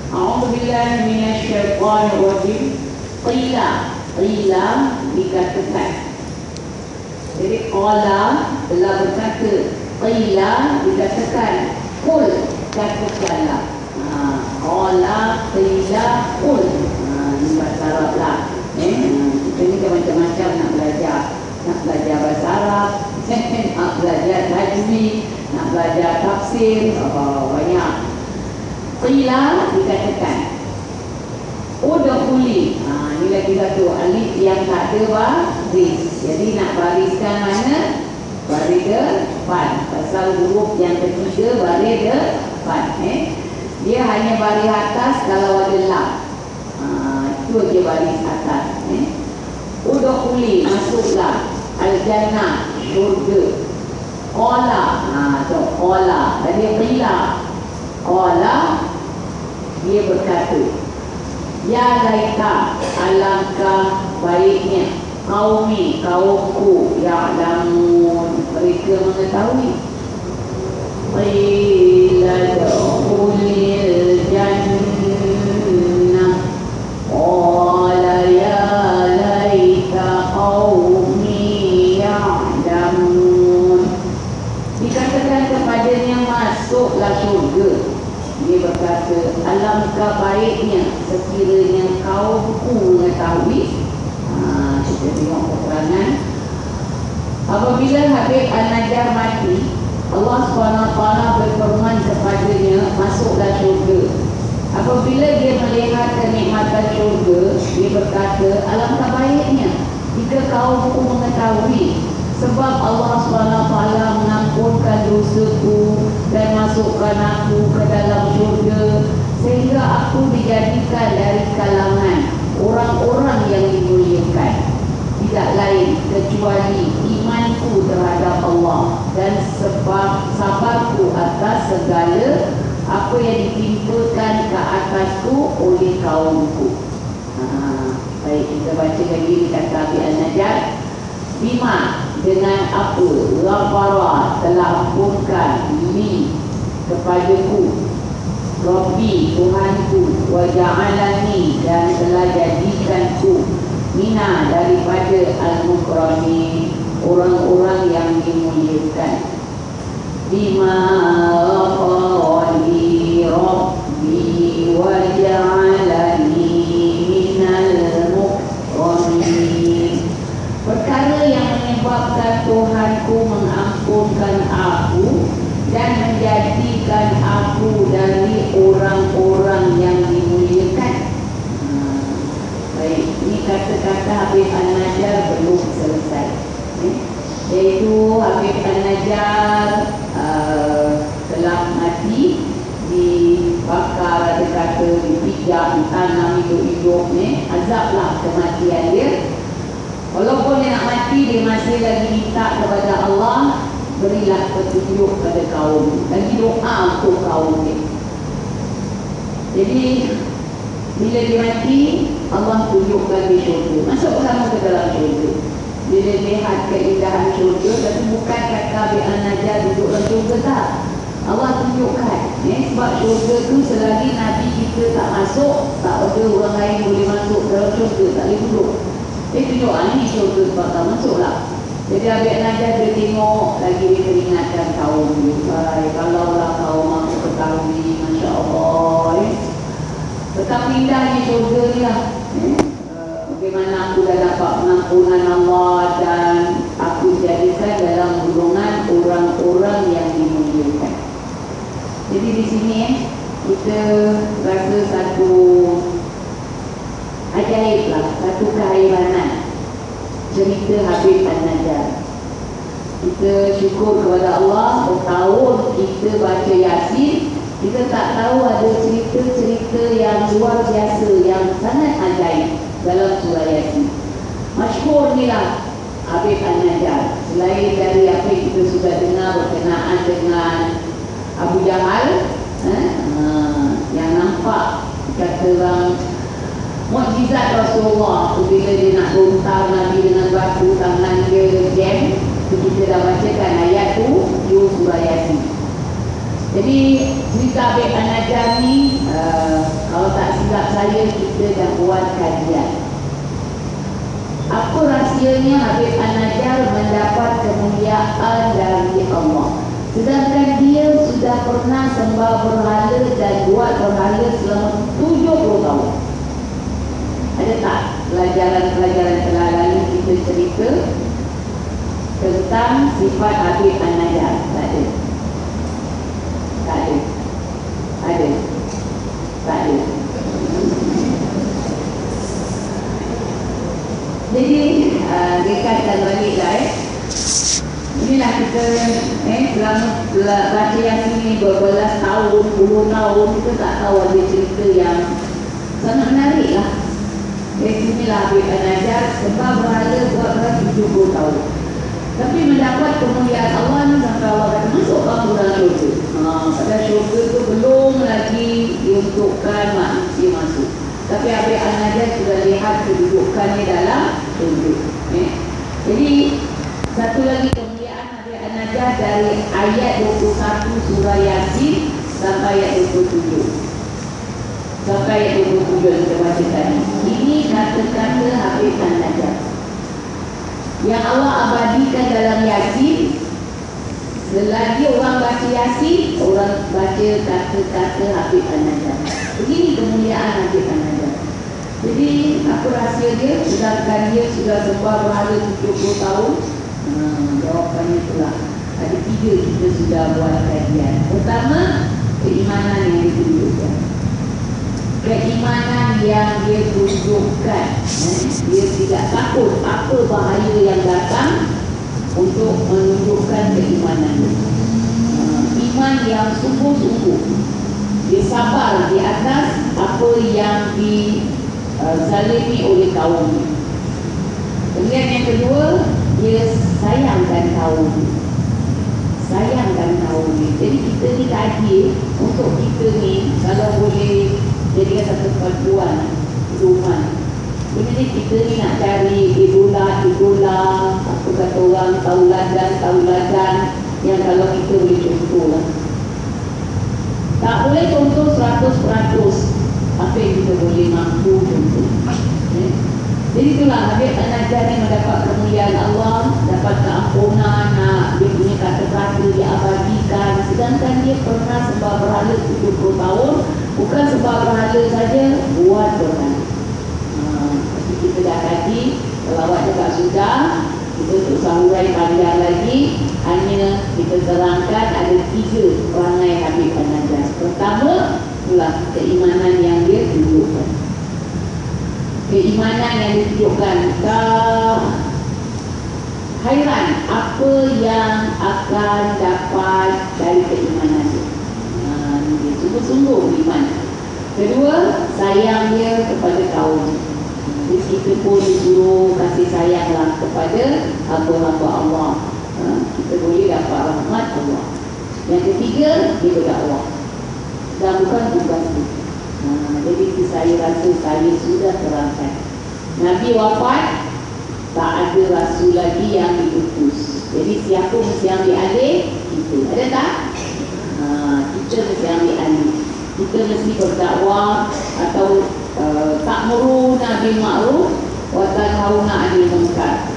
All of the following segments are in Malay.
A'udzubillahi minasyaitonir rajim. Qila dikatakan. Jadi qala telah berkata, qila dikatakan, qul katakanlah. Qala qila qul. Ini bahasa Arab lah. Kita ni macam-macam nak belajar. Nak belajar bahasa Arab, nak belajar tajwid, nak belajar tafsir, banyak. Qila dikatakan, udkhuli. Ini lagi satu alif yang tak ada baris. Jadi nak bariskan mana? Baris depan. Pasal huruf yang ketiga baris depan. Dia hanya baris atas kalau ada lam. Itu je baris atas. Udkhuli, masuklah. Al-jannah, syurga. Qala, qala. Tadi qila. Qala, dia berkata, ya laita, alangkah baiknya kaumku ya'lamun, mereka mengetahui. Qila dukhulil jannah. Qala ya laita qaumi ya'lamun. Dikatakan kepadanya, masuklah syurga. Dia berkata, alangkah baiknya sekiranya kaumku mengetahui. Kita tengok keterangan. Apabila Habib An-Najjar mati, Allah SWT berfirman kepadanya, masuklah syurga. Apabila dia melihat kenikmatan syurga, dia berkata, alangkah baiknya jika kaumku mengetahui. Sebab Allah SWT mengampunkan dosaku dan masukkan aku ke dalam syurga, sehingga aku dijadikan dari kalangan orang-orang yang dimuliakan. Tidak lain kecuali imanku terhadap Allah dan sebab sabarku atas segala apa yang ditimpakan ke atasku oleh kaumku. Baik, kita baca lagi kata Habib An-Najjar. Bima, dengan apa ghafara telah ampunkan li kepadaku Rabbi, Tuhanku, wa ja'alani, dan telah jadikanku mina, daripada al-mukramin, orang-orang yang dimuliakan. Bima ghafara li Rabbi wa ja'alani minal mukramin. Perkara yang menyebabkan Tuhanku mengampunkan aku dan menjadikan aku dari orang-orang yang dimuliakan. Baik, ini kata-kata Habib An-Najjar belum selesai. Iaitu Habib An-Najjar telah mati, dibakar, ada kata dipijak, ditanam hidup-hidup ni, azablah kematian dia. Walaupun dia nak mati, dia masih lagi minta kepada Allah, berilah petunjuk pada kaum, lagi doa untuk kaum dia. Jadi bila dia mati, Allah tunjukkan di syurga, masuk bersama ke dalam syurga. Bila lihat keindahan syurga, tapi bukan kata Habib An-Najjar duduk dalam syurga, tak. Allah tunjukkan, sebab syurga tu selagi Nabi kita tak masuk, tak ada orang lain boleh masuk dalam syurga, tak boleh duduk. Dia tunjuk, ini syurga sebab tak masuk lah. Jadi Habib An-Najjar dia tengok lagi, dia teringatkan kaum dia. Kalaulah kaum aku ketahui, Masya Allah, betapa indahnya syurga ni lah. Bagaimana aku dah dapat pengampunan Allah dan aku dijadikan dalam golongan orang-orang yang dimuliakan. Jadi di sini kita rasa satu ajaib lah, satu kehaibanan cerita Habib An-Najjar. Kita syukur kepada Allah, bertahun kita baca Yasin, kita tak tahu ada cerita-cerita yang luar biasa, yang sangat ajaib dalam surah Yasin. Masyhur ni lah Habib An-Najjar. Selain dari apa yang kita sudah dengar berkenaan dengan Abu Jahal, yang nampak kata orang mukjizat Rasulullah tu, bila dia nak gontar Nabi dengan batu, tangan dia jam. Kita dah bacakan ayat tu di surah Yasin. Jadi cerita Habib An-Najjar ni, kalau saya kita dah buat kajian. Apa rahsianya Habib An-Najjar mendapat kemuliaan dari Allah, sedangkan dia sudah pernah sembah berhala dan buat berhala selama 70 tahun? Ada tak pelajaran-pelajaran telah lalu kita cerita tentang sifat Habib An-Najjar? Tak ada. Tak ada. Ada. Tak ada. Jadi dekatkan baliklah inilah kita selama baca yang ini berbelas tahun, puluh tahun, kita tak tahu ada cerita yang sangat menarik lah. Inilah Habib An-Najjar sebab berhala buat 70 tahun, tapi mendapat kemuliaan Allah ni sampai Allah kata masuk kamu dalam syurga. Pada syurga tu belum lagi diuntukkan manusia masuk, tapi Habib An-Najjar sudah lihat kedudukannya dalam syurga. Jadi satu lagi kemuliaan Habib An-Najjar dari ayat 21 surah Yasin sampai ayat 27. Sampai ayat 27 yang kita baca tadi. Ini kata-kata Habib An-Najjar yang Allah abadikan dalam Yasin. Selagi orang baca Yasin, orang baca kata-kata Habib An-Najjar. Begini kemuliaan Habib An-Najjar. Jadi apa rahsia dia? Sedangkan dia sudah sembah berhala 70 tahun. Jawapannya itulah. Ada 3 kita sudah buat kajian. Pertama, keimanan yang ditunjukkan. Keimanan yang dia tunjukkan. Dia tidak takut apa bahaya yang datang untuk menunjukkan keimanan. Iman yang sungguh-sungguh. Dia sabar di atas apa yang dizalimi oleh kaum. Kemudian yang kedua, dia sayangkan kaum. Sayangkan kaum ni. Jadi kita ni kaji untuk kita ni kalau boleh jadikan satu perempuan rumah. Sebenarnya kita ni nak cari idola, apa kata orang, tauladan yang kalau kita boleh contoh lah. Tak boleh contoh 100% apa yang kita boleh mampu contoh. Jadi itulah Habib An-Najjar ni mendapat kemuliaan Allah, dapat keampunan, dia punya kata-kata diabadikan. Sedangkan dia pernah sembah berhala 70 tahun. Bukan sebab berhala saja, buat berhala. Kita dah kaji, selawat juga sudah. Kita untuk sahurai panjang lagi. Hanya kita terangkan ada 3 perangai Habib An-Najjar. Pertama, itulah keimanan yang dia tunjukkan. Keimanan yang ditunjukkan. Hairan apa yang akan dapat dari keimanan dia. Dia sungguh-sungguh iman. Kedua, sayang dia kepada kaum. Jadi kita pun disuruh kasih sayanglah kepada hamba-hamba Allah. Kita boleh dapat rahmat Allah. Yang ketiga, dia berdakwah. Dan bukan tugas itu. Jadi saya rasa saya sudah terangkan. Nabi wafat, tak ada rasul lagi yang diutus. Jadi siapa mesti ambil alih? Kita. Ada tak? Kita mesti ambil alih. Kita mesti berdakwah atau ta'muruna bil ma'ruf wa tanhauna 'anil munkar.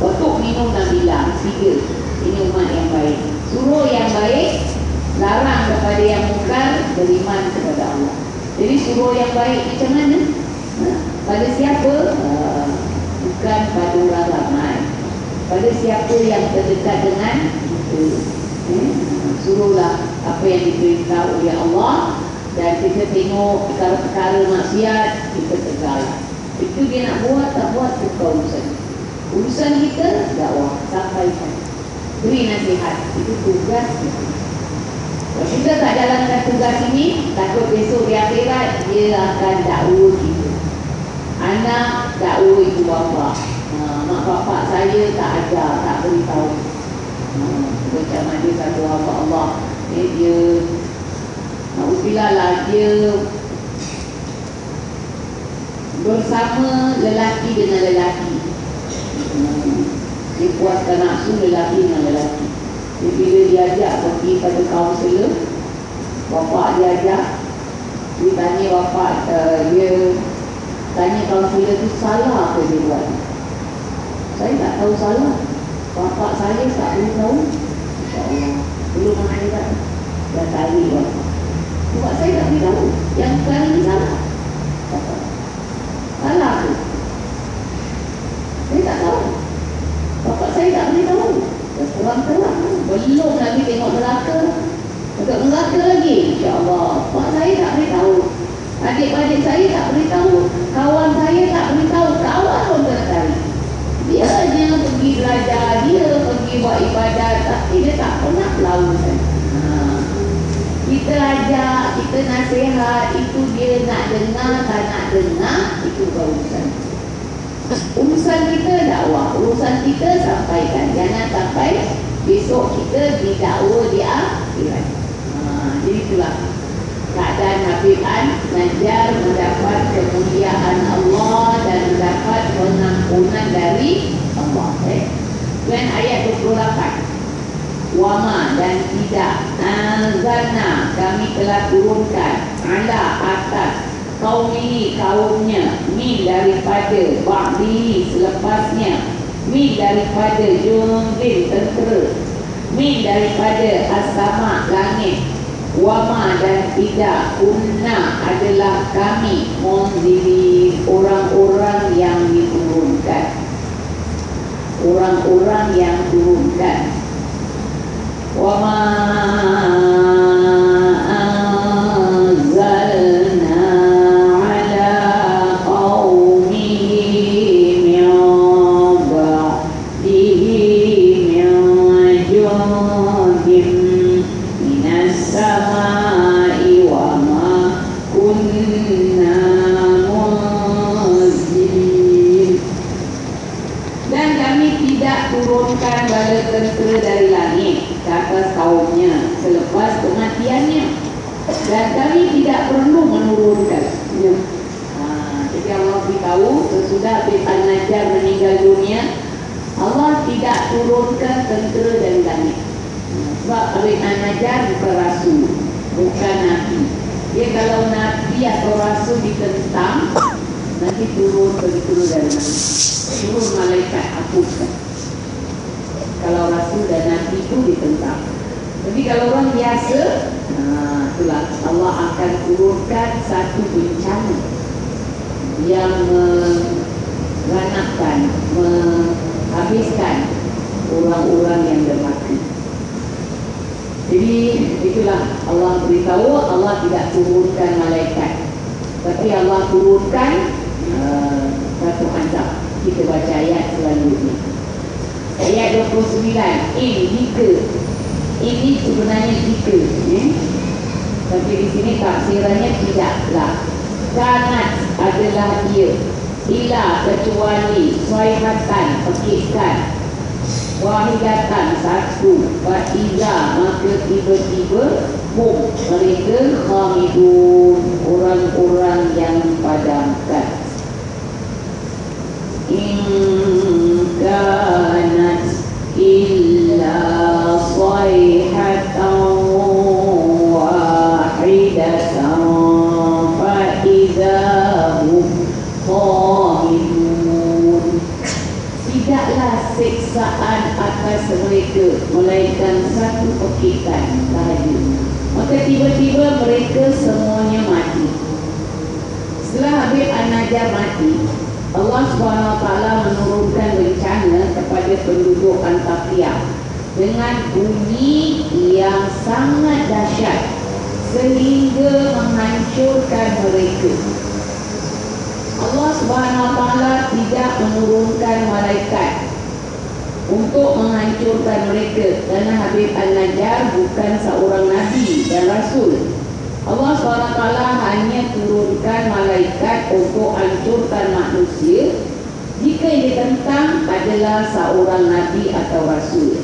Untuk minum dan bilang 3. Ini umat yang baik. Suruh yang baik, larang kepada yang munkar, beriman kepada Allah. Jadi suruh yang baik macam mana? Pada siapa? Bukan pada orang ramai. Pada siapa yang terdekat dengan kita. Suruhlah apa yang diberitahu oleh Allah. Dan kita tengok perkara-perkara maksiat, kita tegal. Itu dia nak buat, tak buat, bukan urusan. Urusan kita, dakwah, sampaikan. Beri nasihat, itu tugas kita. Kalau kita tak jalankan tugas ini, takut besok di akhirat, dia akan dakwa kita. Anak dakwa ibu bapa. Mak bapak saya tak ajar, tak beritahu. Macam ada satu hamba Allah, dia Alhamdulillah lah, dia bersama lelaki dengan lelaki. Dia puaskan nafsu lelaki dengan lelaki. Jadi bila dia ajak pergi pada kaunselor, bapak dia ajak, Dia tanya bapak, dia tanya kaunselor tu salah ke dia buat. Saya tak tahu salah. Bapak saya tak beritahu. InsyaAllah belum akhirat dah tarik bapak. Bapak saya tak beritahu. Yang kali ni salah. Salah tu. Saya tak tahu. Bapak saya tak beritahu. Dah terang-terang. Belum lagi tengok neraka. Untuk neraka lagi. InsyaAllah. Bapak saya tak beritahu. Adik-adik saya tak beritahu. Kawan saya tak beritahu. Kawan pun tertarik. Dia hanya pergi belajar, dia pergi buat ibadat, tapi dia tak pernah melawan. Kita ajak, kita nasihat, itu dia nak dengar, tak nak dengar, itu urusan. Urusan kita dakwah, urusan kita sampaikan. Jangan sampai besok kita didakwa di akhirat. Jadi itulah keadaan Habib An-Najjar mendapat kemuliaan Allah dan mendapat pengampunan dari Allah. Dan ayat 28, wama dan tidak anzalna kami telah turunkan ala atas kaumi kaumnya min daripada ba'di selepasnya min daripada jundin tentera min daripada as-sama langit wama dan tidak kunna adalah kami munzili orang-orang yang diturunkan, orang-orang yang turunkan. Wama anzalna ala qaumihi min ba'dihi min jundin minas samai wama kunna munzilin. Dan kami tidak turunkan bala tentera dari langit ke atas kaumnya selepas kematiannya, dan kami tidak perlu menurunkan. Jadi Allah beritahu sesudah Habib An-Najjar meninggal dunia, Allah tidak turunkan tentera dari langit. Sebab Habib An-Najjar bukan rasul, bukan nabi. Dia kalau nabi atau rasul ditentang, nanti turun dari langit, turun malaikat hapuskan. Kalau rasul dan nabi itu ditentang. Jadi kalau orang biasa, itulah Allah akan turunkan satu bencana yang mengganapkan, menghabiskan orang-orang yang dermati. Jadi itulah Allah beritahu, Allah tidak turunkan malaikat, tapi Allah turunkan satu azab. Kita baca ayat selanjutnya. Ayat 29, jika. Ini sebenarnya jika, tapi di sini tafsirannya tidaklah. Kanat adalah dia, ila kecuali suaihatan pekikan, wahidatan satu, fa'iza maka tiba-tiba hum mereka khamidun orang-orang yang dipadamkan. In kanat illa sayhatan wahidatan fa'iza hum khamidun. Tidaklah siksaan atas mereka melainkan satu pekikan sahaja, maka tiba-tiba mereka semuanya mati. Setelah Habib An-Najjar mati, Allah SWT menurunkan bencana kepada penduduk Antakya dengan bunyi yang sangat dahsyat sehingga menghancurkan mereka. Allah SWT tidak menurunkan malaikat untuk menghancurkan mereka kerana Habib An-Najjar bukan seorang nabi dan rasul. Allah SWT hanya turunkan malaikat untuk hancurkan manusia jika yang ditentang adalah seorang nabi atau rasul.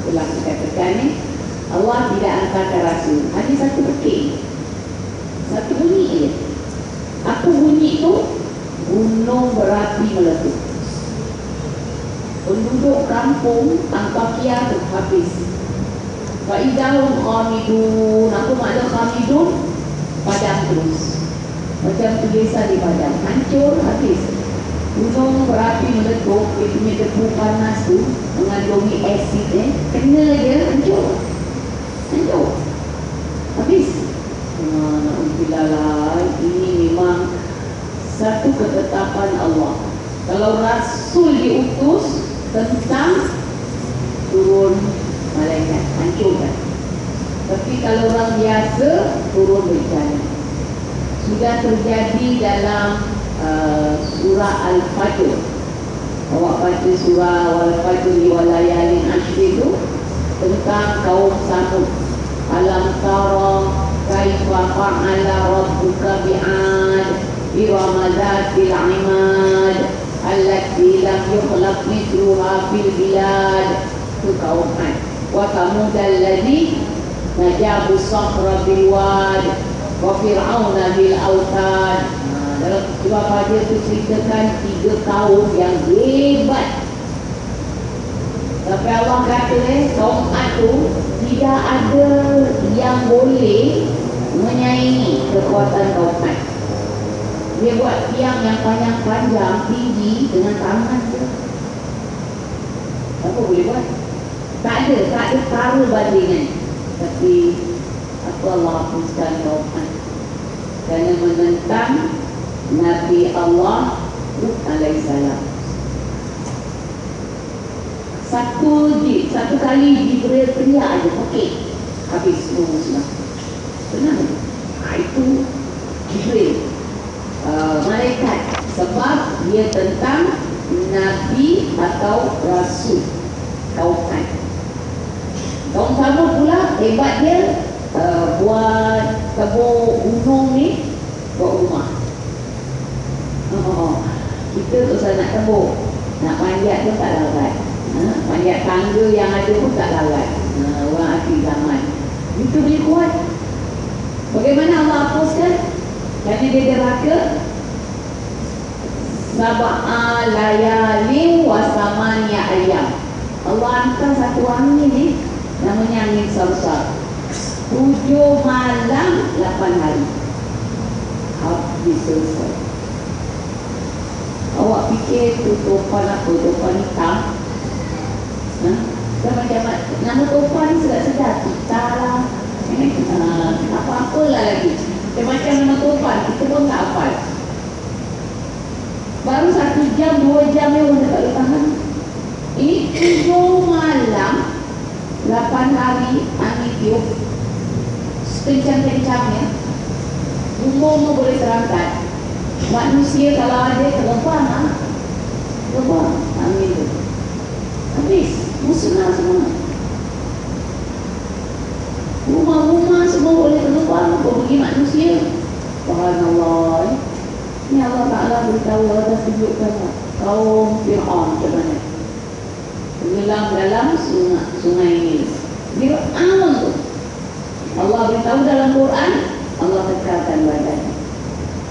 Itulah dikatakan ni, Allah tidak hantarkan rasul, hanya satu pekik, satu bunyi je. Apa bunyi itu? Gunung berapi meletup. Penduduk kampung Antakya habis. Fa'idahum khamidun. Apa makna khamidun? padam terus. Macam tulisan di padam, hancur habis. Gunung berapi meletup, dia punya debu panas tu mengandungi asid, kena dia hancur. Hancur habis. Alhamdulillah, ini memang satu ketetapan Allah. Kalau Rasul diutus tentang turun malaikat, hancurkan. Tapi kalau orang biasa turun bencana. Sudah terjadi dalam surah Al-Fajr. Awak baca surah Al-Fajr wa layalin ashri itu tentang kaum Samud. Alam tara kaifa fa'ala rabbuka bi'ad irama dhatil 'imad allati lam yukhlaq mithluha fil bilad. Itu kaum Ad. Wa thamud alladhi najabu sakhra bil wad wa fir'auna bil autad. Dalam surah Fajr itu ceritakan 3 kaum yang hebat. Tapi Allah kata kaum Ad tu tidak ada yang boleh menyaingi kekuatan kaum Ad. Dia buat tiang yang panjang-panjang, tinggi dengan tangan je. Apa boleh buat? Tak ada cara bandingan. Tapi apa Allah hapuskan kaum Ad kerana menentang Nabi Allah Hud alaihissalam. Satu kali Jibril teriak aja, okey, habis semua musnah. Tenang. Itu Jibril, malaikat, sebab dia tentang Nabi atau Rasul kaum Ad. Kaum Samud pula hebat dia, buat tebuk gunung ni, buat rumah. Kita tak usah nak tebuk, nak panjat pun tak larat. Panjat tangga yang ada pun tak larat. Orang akhir zaman itu boleh kuat. Bagaimana Allah hapuskan? Kerana dia deraka. Sab'a layalin wa samaniya ayyam. Allah hantar satu angin ni, namanya angin Sarsar. 7 malam 8 hari. Habis selesai. Awak fikir tu topan apa? Topan hitam? Macam nama topan ni sedap-sedap. Kita lah, apa-apalah lagi. Macam nama topan, kita pun tak hafal. Baru 1 jam, 2 jam yang orang tak boleh tahan. Ini 7 malam 8 hari angin tiup sekencang-kencangnya. Umum boleh terangkat. Manusia kalau ada terbang, terbang angin tu habis, musnah semua. Rumah-rumah semua boleh terbang, bagi manusia. Subhanallah. Ini Allah Ta'ala beritahu, Allah tunjukkan kaum Fir'aun macam mana tenggelam dalam sungai Nil. Fir'aun tu Allah beritahu dalam Quran, Allah tekalkan badan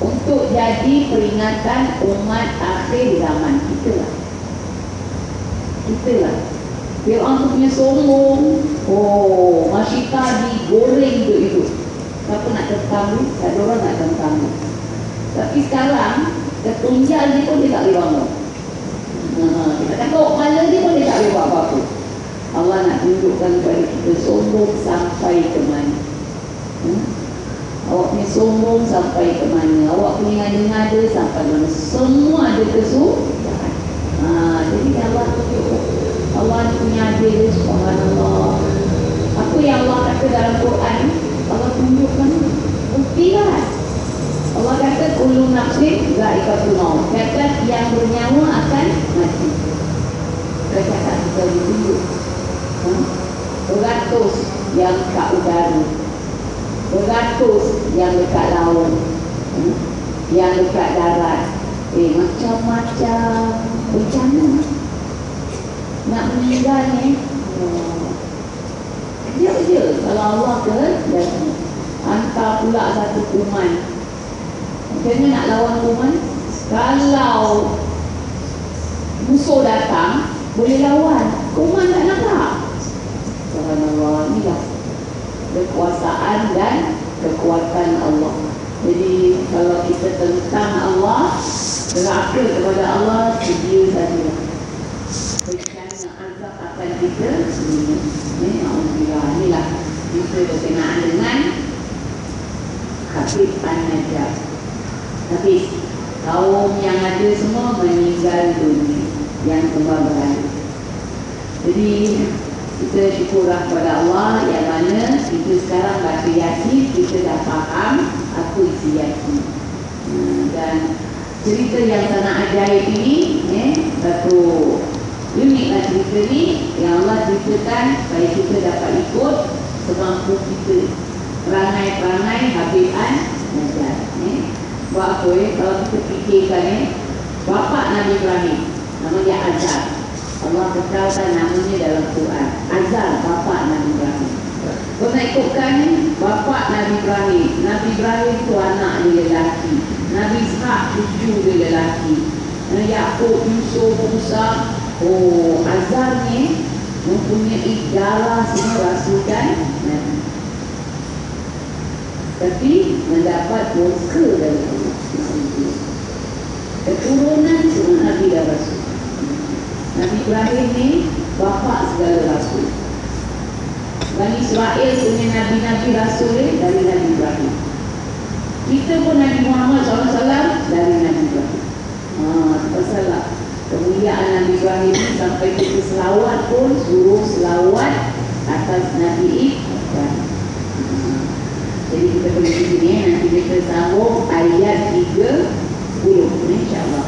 untuk jadi peringatan umat akhir zaman. Itulah Fir'aun tu punya sombong. Masyita digoreng itu. Siapa nak tentang ni? Tak ada orang nak tentang ni. Tapi sekarang ketunjal dia pun dia tak boleh bangun. Kita takut kepala dia pun dia tak boleh buat apa-apa. Allah nak tunjukkan kepada kita sombong sampai ke mana. Awak punya sombong sampai ke mana, awak punya ngada-ngada sampai mana, semua ada kesudahan. Jadi Allah tunjuk, Allah punya adil. Subhanallah. Apa yang Allah kata dalam Quran, Allah tunjukkan buktilah. Allah kata kullu nafsin dha'iqatul maut. Kata yang bernyawa akan mati. Kata kita ditunjuk. Beratus yang kat udara, beratus yang dekat laut, yang dekat darat. Macam-macam bencana nak meninggal ni. Je kalau Allah ke hantar pula satu kuman. Macam mana nak lawan kuman? Kalau musuh datang boleh lawan, kuman tak nampak. Subhanallah, inilah kekuasaan dan kekuatan Allah. kita tentang Allah, deraka kepada Allah, sedia saja bencana azab akan kita sendiri. Alhamdulillah, inilah kita berkenaan dengan Habib An-Najjar. Habis kaum yang ada semua meninggal dunia, yang kembali berada. Jadi kita syukurlah kepada Allah yang mana kita sekarang baca Yasin, kita dah faham apa isi Yasin. Dan cerita yang sangat ajaib ini, satu uniklah cerita ni yang Allah ceritakan supaya kita dapat ikut semampu kita, perangai-perangai Habib An-Najjar. Buat apa kalau kita fikirkan bapa Nabi Ibrahim, nama dia Azar. Allah berkatakan namanya dalam Quran, Azar, bapa Nabi Ibrahim. Kalau nak ikutkan bapa Nabi Ibrahim, Nabi Ibrahim tu anak dia lelaki, Nabi Ishak cucu dia lelaki, Yaqub, Yusuf, Musa. Azar ni mempunyai darah semua rasul dan Nabi, tapi mendapat murka dari Allah. Keturunan semua Nabi dan Rasul. Nabi Ibrahim ni bapa segala rasul. Bani Israel punya Nabi-Nabi Rasul dari Nabi Ibrahim. Kita pun Nabi Muhammad SAW dari Nabi Ibrahim. Pasal kemuliaan Nabi Ibrahim ni sampai kita selawat pun suruh selawat atas Nabi Ibrahim. Jadi kita boleh di sini, nanti kita sambung ayat 30 insya-Allah.